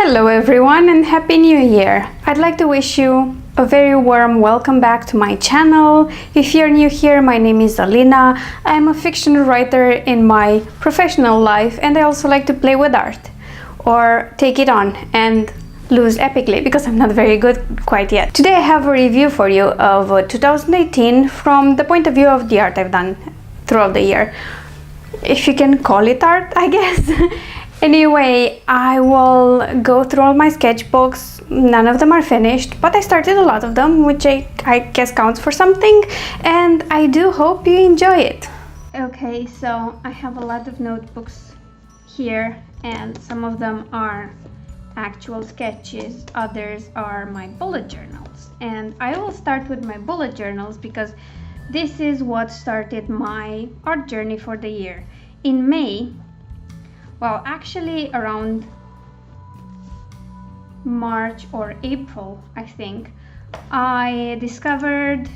Hello everyone and Happy New Year! I'd like to wish you a very warm welcome back to my channel. If you're new here, my name is Alina. I'm a fiction writer in my professional life and I also like to play with art or take it on and lose epically because I'm not very good quite yet. Today I have a review for you of 2018 from the point of view of the art I've done throughout the year. If you can call it art, I guess. Anyway, I will go through all my sketchbooks. None of them are finished, but I started a lot of them, which I guess counts for something, and I do hope you enjoy it. Okay, so I have a lot of notebooks here, and some of them are actual sketches, others are my bullet journals. And I will start with my bullet journals because this is what started my art journey for the year. In May, well, actually around March or April, I think, I discovered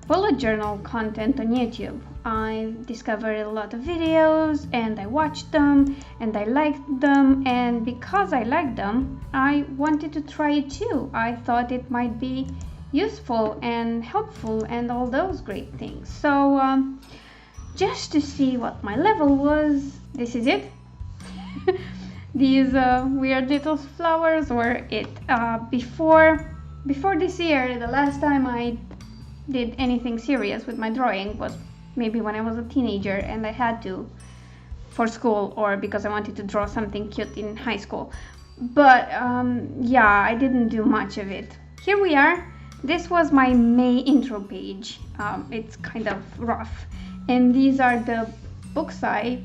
bullet journal content on YouTube. I discovered a lot of videos and I watched them and I liked them, and because I liked them, I wanted to try it too. I thought it might be useful and helpful and all those great things. So just to see what my level was, this is it. These weird little flowers were it. Before this year, the last time I did anything serious with my drawing was maybe when I was a teenager and I had to for school or because I wanted to draw something cute in high school. But yeah, I didn't do much of it. Here we are. This was my May intro page. It's kind of rough. And these are the books I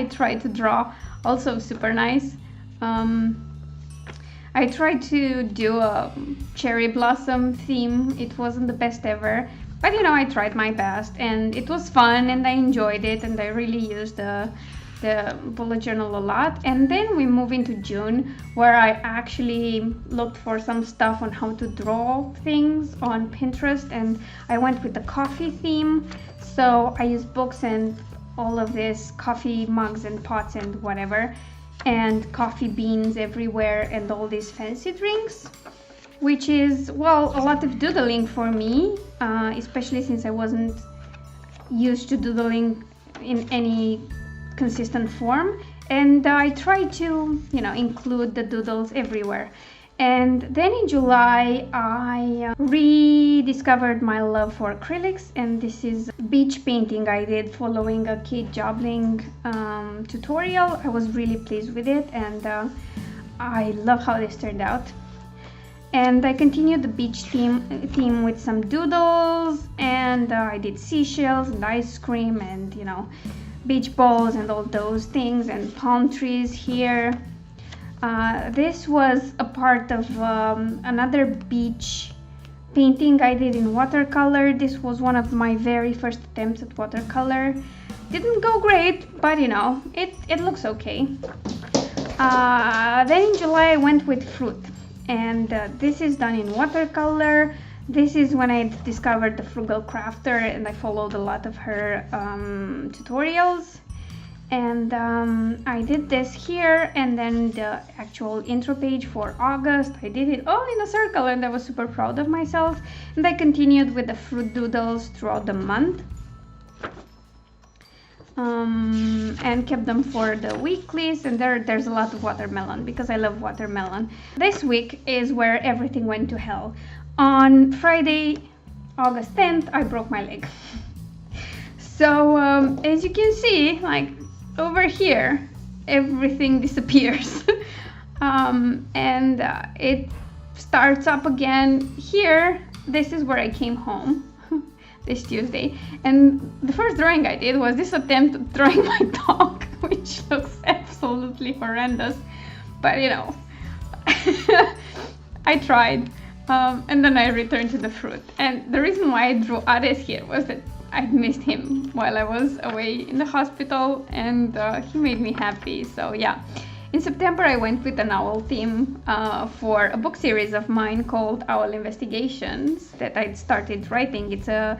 tried to draw, also super nice. I tried to do a cherry blossom theme. It wasn't the best ever, but you know, I tried my best and it was fun and I enjoyed it and I really used the bullet journal a lot. And then we move into June, where I actually looked for some stuff on how to draw things on Pinterest, and I went with the coffee theme. So I used books and all of this coffee mugs and pots and whatever, and coffee beans everywhere and all these fancy drinks, which is, well, a lot of doodling for me, especially since I wasn't used to doodling in any consistent form, and I tried to, you know, include the doodles everywhere. And then in July, I rediscovered my love for acrylics, and this is beach painting I did following a kid Jobling tutorial. I was really pleased with it, and I love how this turned out. And I continued the beach theme with some doodles, and I did seashells and ice cream and, you know, beach balls and all those things, and palm trees here. This was a part of another beach painting I did in watercolor. This was one of my very first attempts at watercolor. Didn't go great, but you know, it looks okay. Then in July I went with fruit, and this is done in watercolor. This is when I discovered the Frugal Crafter and I followed a lot of her tutorials. And I did this here, and then the actual intro page for August, I did it all in a circle and I was super proud of myself. And I continued with the fruit doodles throughout the month. And kept them for the weeklies, and there's a lot of watermelon because I love watermelon. This week is where everything went to hell. On Friday, August 10th, I broke my leg. So as you can see, like over here, everything disappears. And it starts up again here. This is where I came home this Tuesday, and the first drawing I did was this attempt at drawing my dog, which looks absolutely horrendous, but you know, I tried. And then I returned to the fruit, and the reason why I drew Ares here was that I missed him while I was away in the hospital, and he made me happy. So yeah, in September I went with an owl theme for a book series of mine called Owl Investigations that I'd started writing. It's a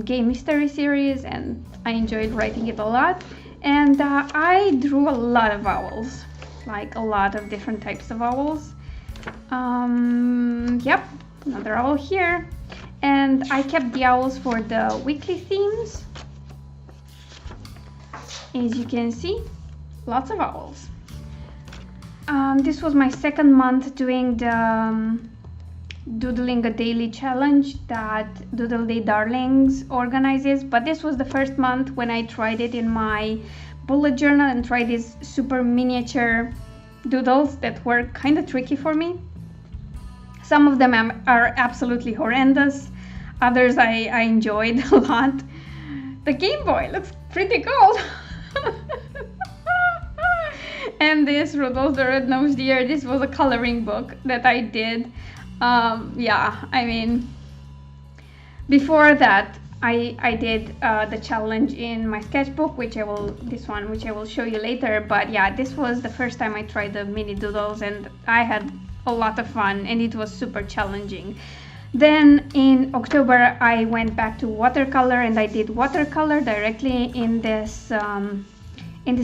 gay mystery series and I enjoyed writing it a lot, and I drew a lot of owls. like a lot of different types of owls. Yep, another owl here. And I kept the owls for the weekly themes. As you can see, lots of owls. This was my second month doing the Doodling a Daily challenge that DoodleDayDarlings organizes, but this was the first month when I tried it in my bullet journal and tried these super miniature doodles that were kind of tricky for me. Some of them are absolutely horrendous, others I enjoyed a lot. The Game Boy looks pretty cool. And this Rudolph the Red-Nosed Deer, this was a coloring book that I did. Yeah, I mean, before that I did the challenge in my sketchbook, which I will show you later. But yeah, this was the first time I tried the mini doodles, and I had a lot of fun, and it was super challenging. Then in October I went back to watercolor, and I did watercolor directly in this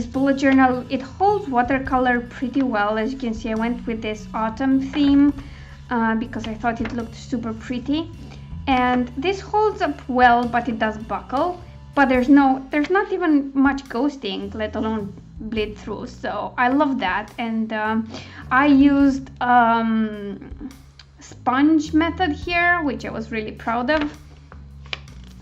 bullet journal. It holds watercolor pretty well. As you can see, I went with this autumn theme because I thought it looked super pretty, and this holds up well, but it does buckle. But there's not even much ghosting, let alone bleed through, so I love that. And I used sponge method here, which I was really proud of.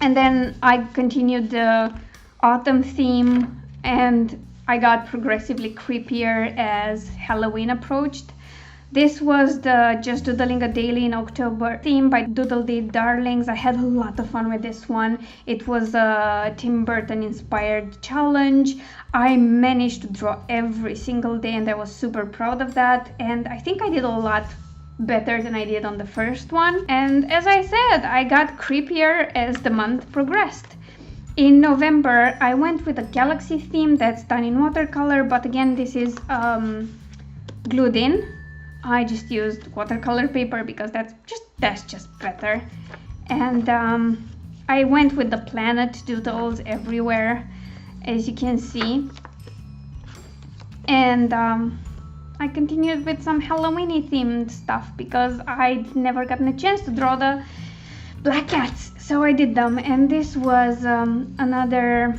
And then I continued the autumn theme, and I got progressively creepier as Halloween approached. This was the Just Doodling a Daily in October theme by DoodleDayDarlings. I had a lot of fun with this one. It was a Tim Burton inspired challenge. I managed to draw every single day, and I was super proud of that. And I think I did a lot better than I did on the first one. And as I said, I got creepier as the month progressed. In November, I went with a galaxy theme that's done in watercolor, but again, this is glued in. I just used watercolor paper because that's just better. And I went with the planet doodles everywhere, as you can see. And I continued with some Halloween-y themed stuff because I'd never gotten a chance to draw the black cats, so I did them. And this was another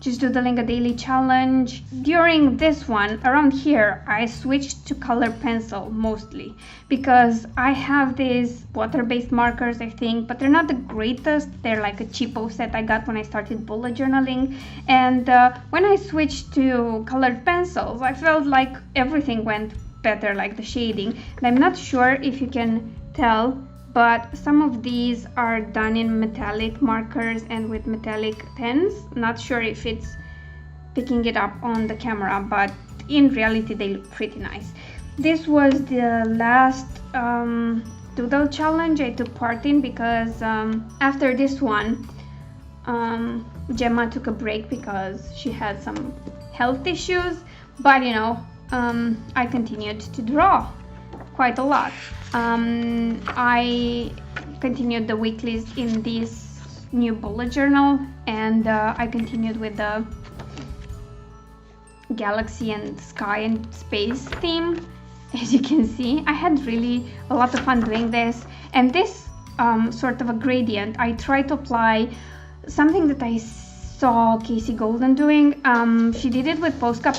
Just Doodling a Daily challenge. During this one, around here, I switched to color pencil mostly because I have these water-based markers, I think, but they're not the greatest. They're like a cheapo set I got when I started bullet journaling. And when I switched to colored pencils, I felt like everything went better, like the shading. And I'm not sure if you can tell, but some of these are done in metallic markers and with metallic pens. Not sure if it's picking it up on the camera, but in reality they look pretty nice. This was the last doodle challenge I took part in because after this one Gemma took a break because she had some health issues, but you know, I continued to draw quite a lot. I continued the weeklies in this new bullet journal, and I continued with the galaxy and sky and space theme. As you can see, I had really a lot of fun doing this. And this sort of a gradient, I tried to apply something that I saw Kasey Golden doing. She did it with Posca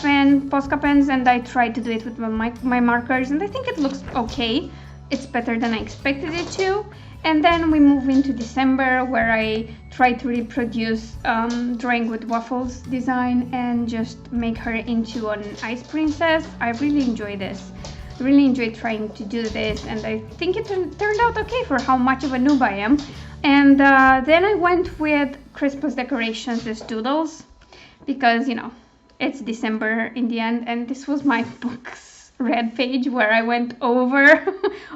pens, and I tried to do it with my markers, and I think it looks okay. It's better than I expected it to. And then we move into December, where I try to reproduce DrawingWiffWaffles design and just make her into an ice princess. I really enjoy this. I really enjoyed trying to do this, and I think it turned out okay for how much of a noob I am. And then I went with Christmas decorations, these doodles, because, you know, it's December in the end, and this was my book's red page where I went over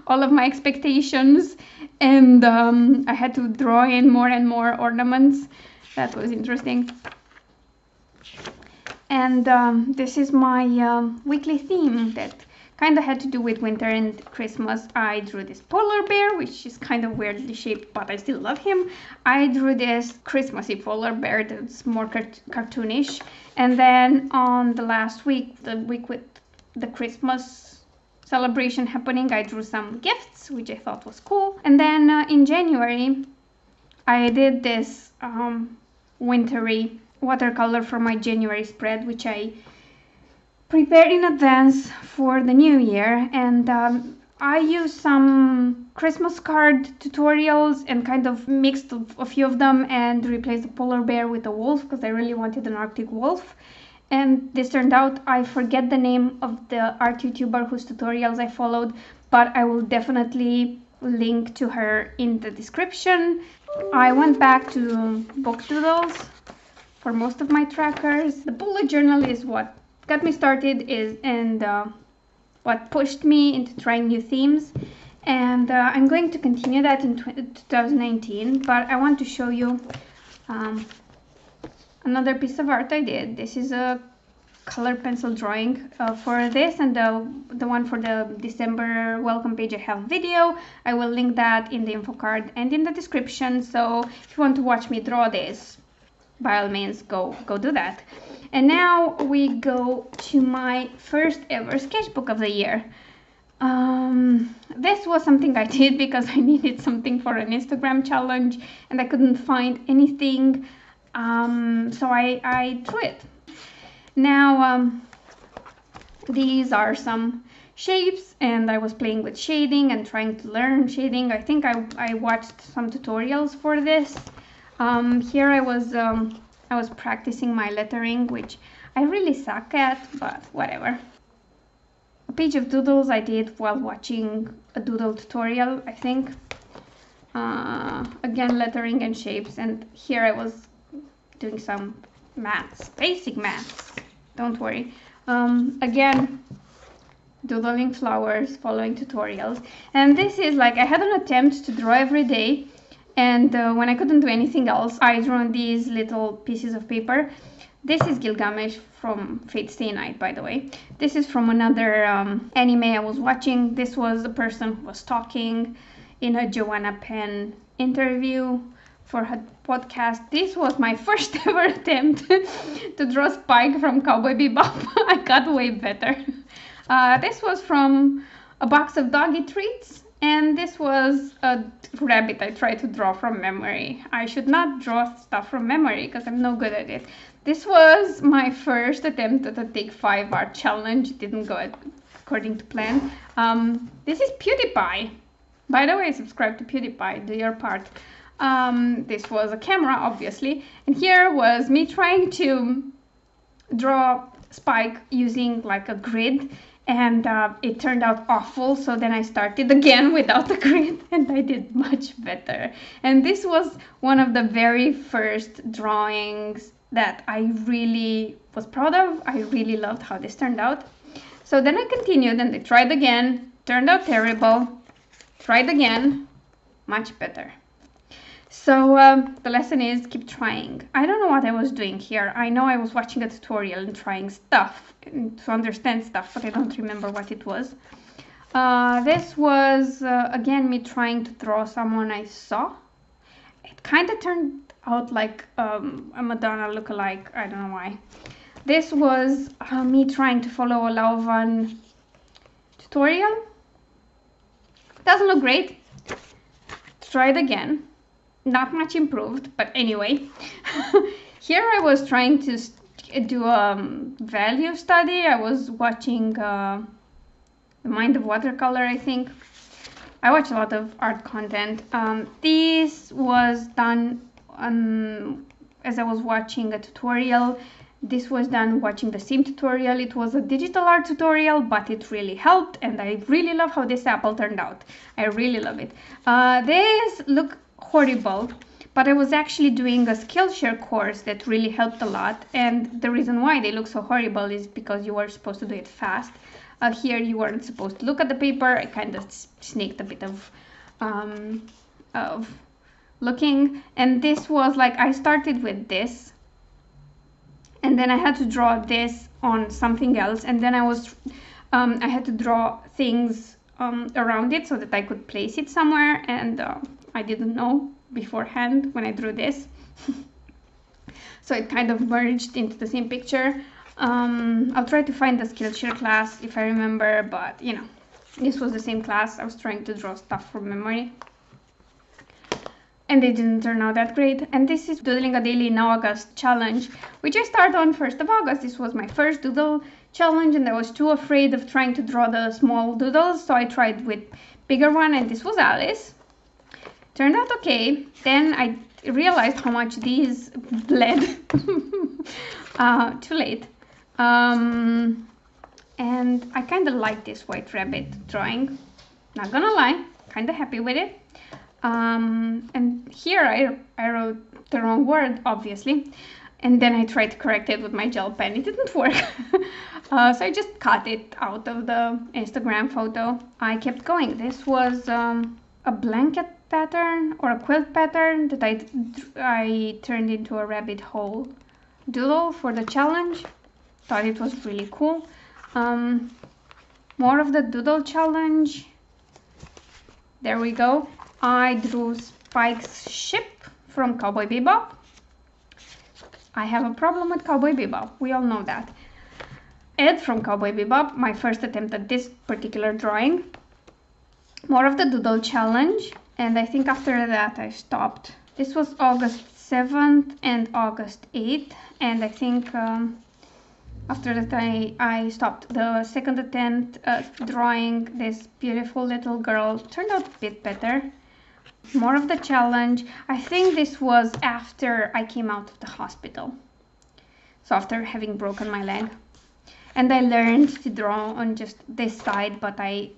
all of my expectations, and I had to draw in more and more ornaments. That was interesting. And this is my weekly theme that kind of had to do with winter and Christmas. I drew this polar bear, which is kind of weirdly shaped, but I still love him. I drew this Christmassy polar bear that's more cartoonish. And then on the last week, the week with the Christmas celebration happening, I drew some gifts, which I thought was cool. And then in January, I did this wintry watercolor for my January spread, which I prepared in advance for the new year. And I used some Christmas card tutorials and kind of mixed a few of them and replaced the polar bear with a wolf because I really wanted an Arctic wolf. And this turned out, I forget the name of the art YouTuber whose tutorials I followed, but I will definitely link to her in the description. I went back to book doodles for most of my trackers. The bullet journal is what got me started and what pushed me into trying new themes. And I'm going to continue that in 2019, but I want to show you another piece of art I did. This is a color pencil drawing for this, and the one for the December welcome page I have video. I will link that in the info card and in the description, so if you want to watch me draw this, by all means go do that. And now we go to my first ever sketchbook of the year. This was something I did because I needed something for an Instagram challenge and I couldn't find anything, so I drew it. Now these are some shapes, and I was playing with shading and trying to learn shading. I think I watched some tutorials for this. Here I was practicing my lettering, which I really suck at, but whatever. A page of doodles I did while watching a doodle tutorial, I think. Again, lettering and shapes, and here I was doing some maths, basic maths, don't worry. Again, doodling flowers, following tutorials. And this is like, I had an attempt to draw every day, and when I couldn't do anything else, I drew on these little pieces of paper. This is Gilgamesh from Fate Stay Night, by the way. This is from another anime I was watching. This was a person who was talking in a Joanna Penn interview for her podcast. This was my first ever attempt to draw Spike from Cowboy Bebop. I got way better. This was from a box of doggy treats, and this was a rabbit I tried to draw from memory. I should not draw stuff from memory because I'm no good at it. This was my first attempt at a Take 5 art challenge. It didn't go according to plan. This is PewDiePie. By the way, subscribe to PewDiePie, do your part. This was a camera, obviously, and here was me trying to draw Spike using like a grid, and it turned out awful, so then I started again without the grid and I did much better. And this was one of the very first drawings that I really was proud of. I really loved how this turned out. So then I continued and I tried again, turned out terrible, tried again, much better. So the lesson is keep trying. I don't know what I was doing here. I know I was watching a tutorial and trying stuff to understand stuff, but I don't remember what it was. This was, again, me trying to draw someone I saw. It kind of turned out like a Madonna lookalike. I don't know why. This was me trying to follow a Lauvan tutorial. Doesn't look great. Try it again. Not much improved, but anyway. Here I was trying to do a value study. I was watching the Mind of Watercolor, I think. I watch a lot of art content. This was done as I was watching a tutorial. This was done watching the same tutorial. It was a digital art tutorial, but it really helped, and I really love how this apple turned out. I really love it. This look horrible, but I was actually doing a Skillshare course that really helped a lot, and the reason why they look so horrible is because you were supposed to do it fast. Here you weren't supposed to look at the paper. I kind of sneaked a bit of looking, and this was like, I started with this and then I had to draw this on something else, and then I had to draw things around it so that I could place it somewhere, and I didn't know beforehand when I drew this. So it kind of merged into the same picture. I'll try to find the Skillshare class if I remember, but you know, this was the same class. I was trying to draw stuff from memory, and they didn't turn out that great. And this is Doodling a Daily in August challenge, which I started on 1st of August. This was my first doodle challenge, and I was too afraid of trying to draw the small doodles, so I tried with bigger one, and this was Alice. Turned out okay. Then I realized how much these bled. Too late. And I kind of like this white rabbit drawing. Not gonna lie, kind of happy with it. And here I wrote the wrong word, obviously. And then I tried to correct it with my gel pen. It didn't work. So I just cut it out of the Instagram photo. I kept going. This was a blanket pattern or a quilt pattern that I turned into a rabbit hole doodle for the challenge. Thought it was really cool. More of the doodle challenge. There we go. I drew Spike's ship from Cowboy Bebop. I have a problem with Cowboy Bebop. We all know that. Ed from Cowboy Bebop, my first attempt at this particular drawing. More of the doodle challenge. And I think after that I stopped. This was August 7th and August 8th. And I think after that I stopped. The second attempt at drawing this beautiful little girl turned out a bit better. More of the challenge. I think this was after I came out of the hospital. So after having broken my leg. And I learned to draw on just this side, but I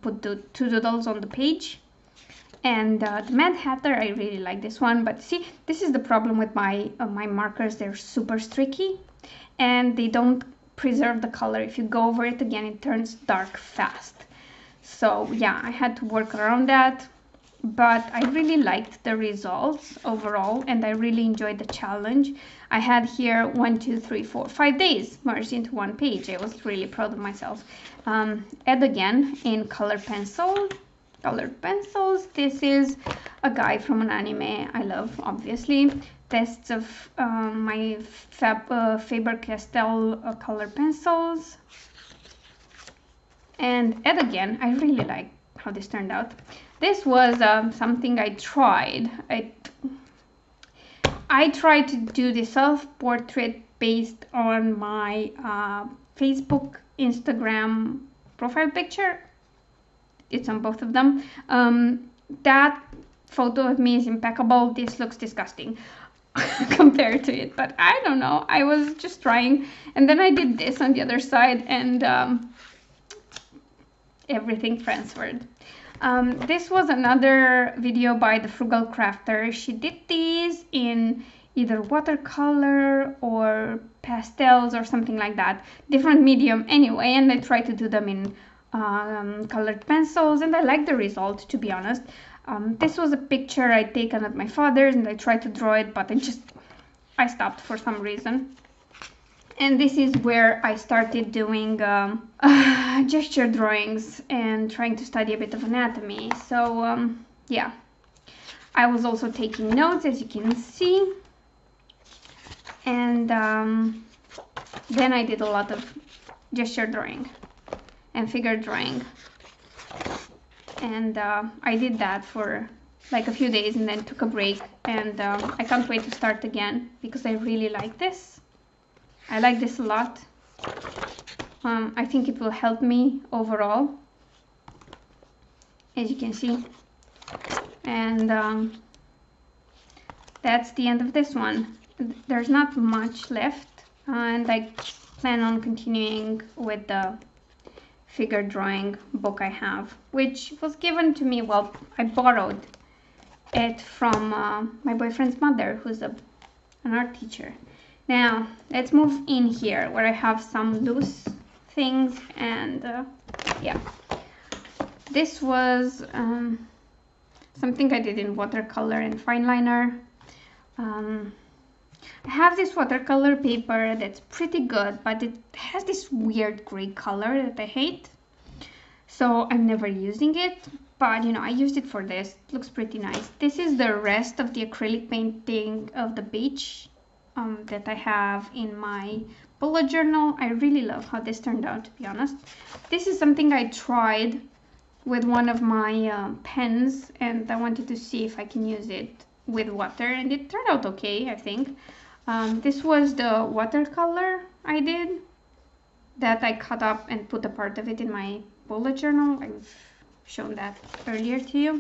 put the two doodles on the page. And the Mad Hatter, I really like this one. But see, this is the problem with my markers. They're super streaky. And they don't preserve the color. If you go over it again, it turns dark fast. So yeah, I had to work around that. But I really liked the results overall, and I really enjoyed the challenge. I had here 1, 2, 3, 4, 5 days merged into one page. I was really proud of myself. Ed again in colored pencils. This is a guy from an anime I love, obviously. Tests of my Faber-Castell colored pencils. And Ed again, I really like how this turned out. This was something I tried. I tried to do the self-portrait based on my Facebook, Instagram profile picture. It's on both of them. That photo of me is impeccable. This looks disgusting compared to it, but I don't know. I was just trying, and then I did this on the other side, and everything transferred. This was another video by the Frugal Crafter. She did these in either watercolor or pastels or something like that. Different medium anyway, and I tried to do them in colored pencils, and I like the result, to be honest. This was a picture I'd taken at my father's, and I tried to draw it, but I stopped for some reason. And this is where I started doing gesture drawings and trying to study a bit of anatomy. So yeah, I was also taking notes, as you can see. And then I did a lot of gesture drawing and figure drawing. And I did that for like a few days and then took a break. And I can't wait to start again because I really like this. I like this a lot. I think it will help me overall, as you can see. And that's the end of this one. There's not much left, and I plan on continuing with the figure drawing book I have, which was given to me, well, I borrowed it from my boyfriend's mother, who's an art teacher. Now, let's move in here where I have some loose things, and yeah. This was something I did in watercolor and fine liner. I have this watercolor paper that's pretty good, but it has this weird gray color that I hate. So I'm never using it, but you know, I used it for this. It looks pretty nice. This is the rest of the acrylic painting of the beach that I have in my bullet journal. I really love how this turned out, to be honest. This is something I tried with one of my pens, and I wanted to see if I can use it with water, and it turned out okay, I think. This was the watercolor I did that I cut up and put a part of it in my bullet journal. I've shown that earlier to you.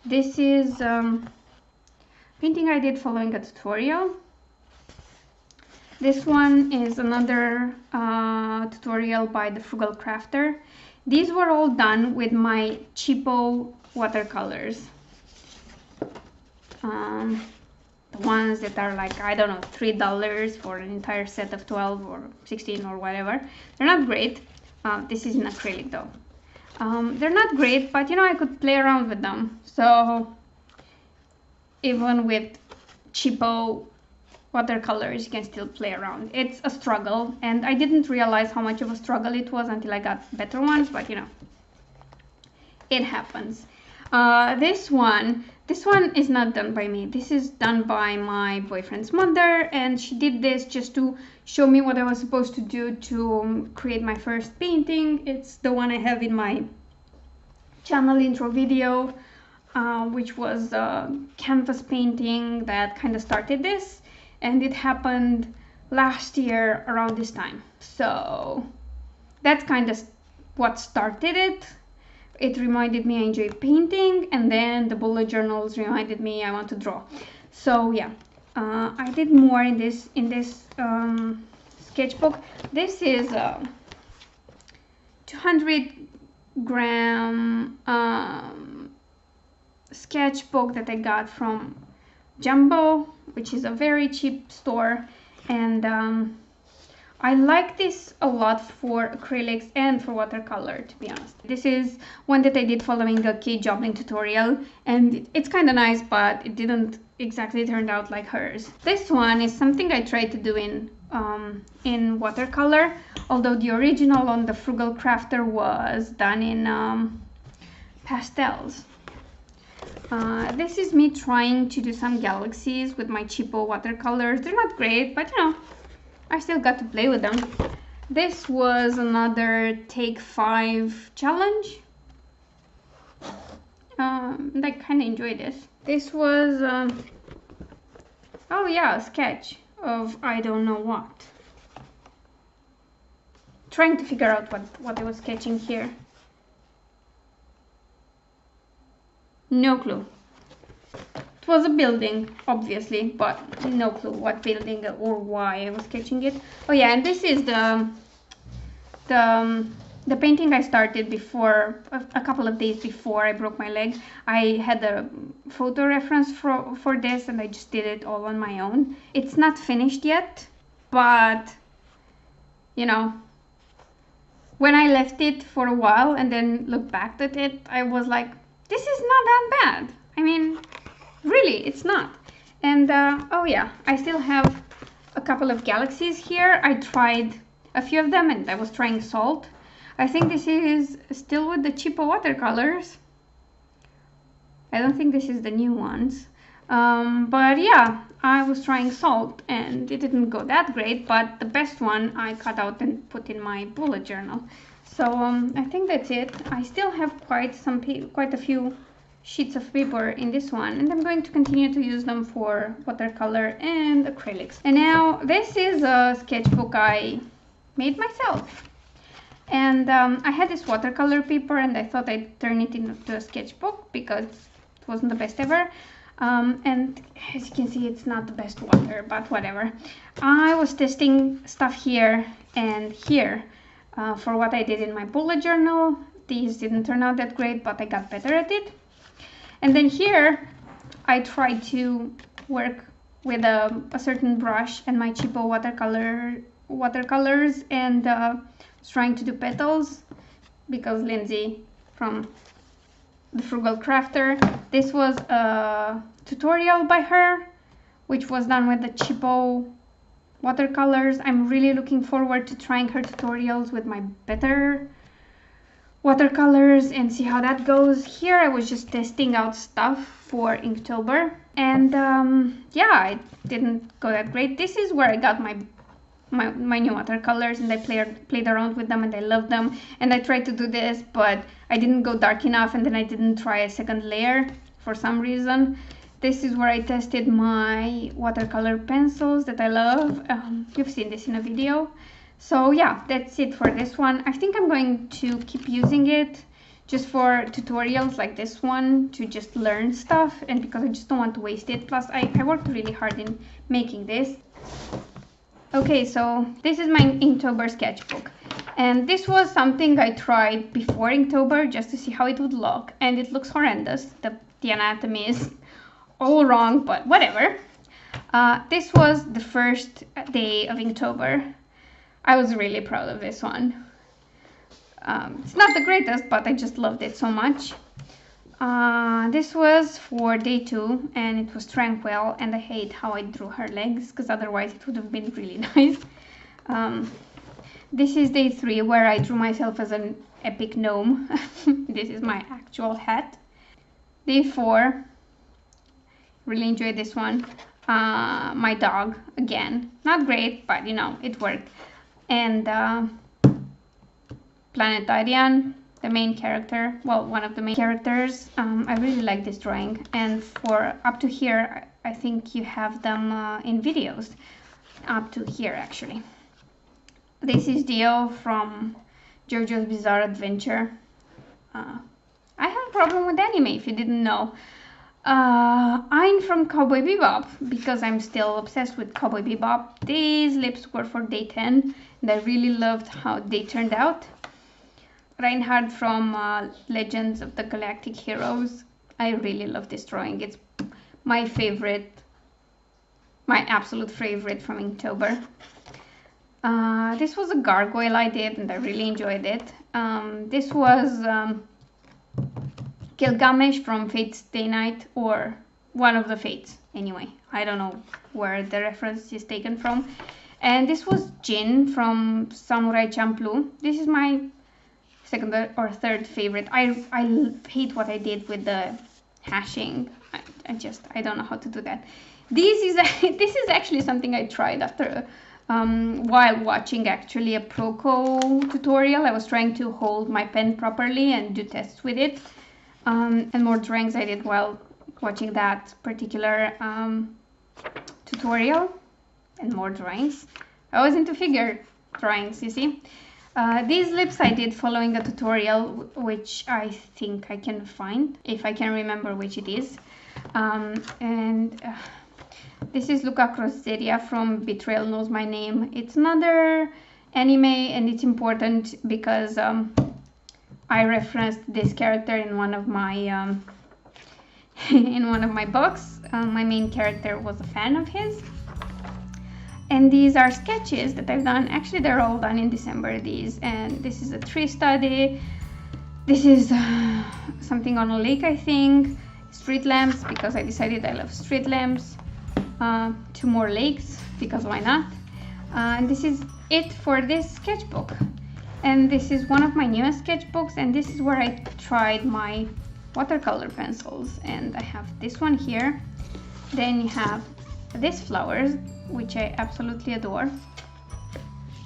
This is painting I did following a tutorial. This one is another tutorial by the Frugal Crafter. These were all done with my cheapo watercolors. The ones that are like, I don't know, $3 for an entire set of 12 or 16 or whatever. They're not great. This is in acrylic though. They're not great, but you know, I could play around with them. So even with cheapo watercolors, you can still play around. It's a struggle, and I didn't realize how much of a struggle it was until I got better ones, but you know, it happens. This one is not done by me. This is done by my boyfriend's mother, and she did this just to show me what I was supposed to do to create my first painting. It's the one I have in my channel intro video, which was a canvas painting that kind of started this, and it happened last year around this time. So that's kind of what started it. It reminded me I enjoy painting, and then the bullet journals reminded me I want to draw. So yeah, I did more in this sketchbook. This is a 200-gram sketchbook that I got from Jumbo, which is a very cheap store, and I like this a lot for acrylics and for watercolor, to be honest. This is one that I did following a key Jobling tutorial, and it's kind of nice, but it didn't exactly turn out like hers. This one is something I tried to do in watercolor, although the original on the Frugal Crafter was done in pastels. This is me trying to do some galaxies with my cheapo watercolors. They're not great, but you know, I still got to play with them. This was another Take 5 challenge. I kind of enjoyed this. This was, oh yeah, a sketch of I don't know what. Trying to figure out what I was sketching here. No clue. It was a building, obviously, but no clue what building or why I was sketching it. Oh yeah, and this is the painting I started before, a couple of days before I broke my leg. I had a photo reference for this, and I just did it all on my own. It's not finished yet, but you know, when I left it for a while and then looked back at it, I was like, this is not that bad. I mean, really, it's not. And oh yeah, I still have a couple of galaxies here. I tried a few of them, and I was trying salt. I think this is still with the cheaper watercolors. I don't think this is the new ones. But yeah, I was trying salt, and it didn't go that great, but the best one I cut out and put in my bullet journal. So I think that's it. I still have quite a few sheets of paper in this one, and I'm going to continue to use them for watercolor and acrylics. And now this is a sketchbook I made myself, and I had this watercolor paper, and I thought I'd turn it into a sketchbook because it wasn't the best ever. And as you can see, it's not the best water, but whatever. I was testing stuff here and here for what I did in my bullet journal. These didn't turn out that great, but I got better at it. And then here, I tried to work with a certain brush and my cheapo watercolors, and was trying to do petals because Lindsay from the Frugal Crafter. This was a tutorial by her, which was done with the cheapo watercolors. I'm really looking forward to trying her tutorials with my better watercolors and see how that goes. Here I was just testing out stuff for Inktober. And yeah, it didn't go that great. This is where I got my new watercolors, and I played around with them, and I loved them. And I tried to do this, but I didn't go dark enough, and then I didn't try a second layer for some reason. This is where I tested my watercolor pencils that I love. You've seen this in a video. So yeah, that's it for this one. I think I'm going to keep using it just for tutorials like this one, to just learn stuff, and because I just don't want to waste it. Plus I worked really hard in making this. Okay, so this is my Inktober sketchbook, and this was something I tried before Inktober just to see how it would look, and it looks horrendous. The anatomy is all wrong, but whatever. This was the first day of Inktober. I was really proud of this one. It's not the greatest, but I just loved it so much. This was for day 2, and it was Tranquil, and I hate how I drew her legs, because otherwise it would have been really nice. This is day 3, where I drew myself as an epic gnome. This is my actual hat. Day 4, really enjoyed this one. My dog, again, not great, but you know, it worked. And Planetarian, the main character, well, one of the main characters. I really like this drawing, and for up to here, I think you have them in videos, up to here actually. This is Dio from JoJo's Bizarre Adventure. I have a problem with anime, if you didn't know. I'm from Cowboy Bebop, because I'm still obsessed with Cowboy Bebop. These lips were for day 10, and I really loved how they turned out. Reinhard from Legends of the Galactic Heroes. I really love this drawing. It's my favorite, my absolute favorite from Inktober. This was a gargoyle I did, and I really enjoyed it. This was Gilgamesh from Fate's Day Night, or one of the Fates. Anyway, I don't know where the reference is taken from. And this was Jin from Samurai Champloo. This is my second or third favorite. I hate what I did with the hashing. I don't know how to do that. This is actually something I tried after while watching actually a Proco tutorial. I was trying to hold my pen properly and do tests with it, and more drawings I did while watching that particular tutorial, and more drawings. I was into figure drawings, you see. These lips I did following a tutorial, which I think I can find, if I can remember which it is. This is Luca Crosseria from Betrayal Knows My Name. It's another anime, and it's important because I referenced this character in one of my books. My main character was a fan of his. And these are sketches that I've done. Actually, they're all done in December, these. And this is a tree study. This is something on a lake, I think. Street lamps, because I decided I love street lamps. 2 more lakes, because why not? And this is it for this sketchbook. And this is one of my newest sketchbooks, and this is where I tried my watercolor pencils. And I have this one here. Then you have these flowers, which I absolutely adore.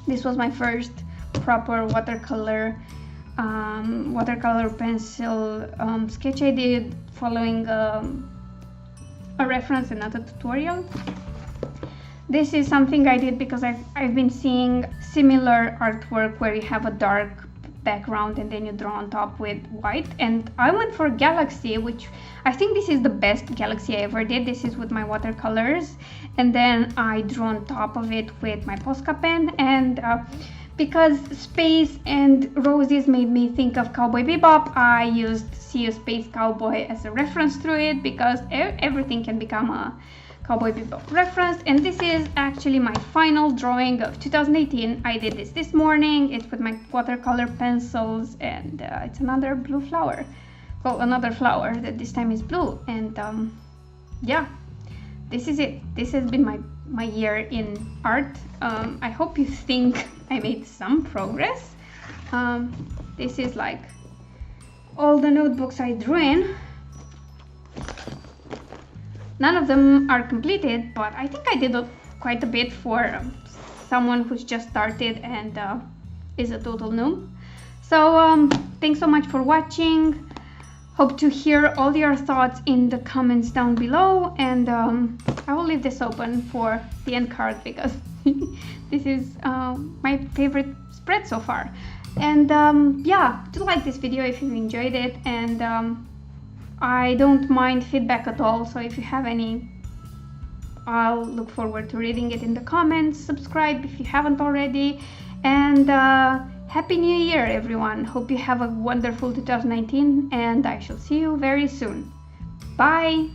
This was my first proper watercolor pencil sketch I did following a reference and not a tutorial. This is something I did because I've been seeing similar artwork where you have a dark background and then you draw on top with white, and I went for Galaxy, which I think this is the best Galaxy I ever did. This is with my watercolors, and then I drew on top of it with my Posca pen, and because space and roses made me think of Cowboy Bebop, I used See You Space Cowboy as a reference through it, because everything can become a Cowboy Bebop reference. And this is actually my final drawing of 2018. I did this morning. It's with my watercolor pencils, and it's another blue flower. Well, another flower that this time is blue. And yeah, this is it. This has been my year in art. I hope you think I made some progress. This is like all the notebooks I drew in. None of them are completed, but I think I did quite a bit for someone who's just started and is a total noob. So thanks so much for watching. Hope to hear all your thoughts in the comments down below, and I will leave this open for the end card because this is my favorite spread so far. And yeah, do like this video if you enjoyed it, and I don't mind feedback at all, so if you have any, I'll look forward to reading it in the comments. Subscribe if you haven't already, and Happy New Year, everyone! Hope you have a wonderful 2019, and I shall see you very soon. Bye!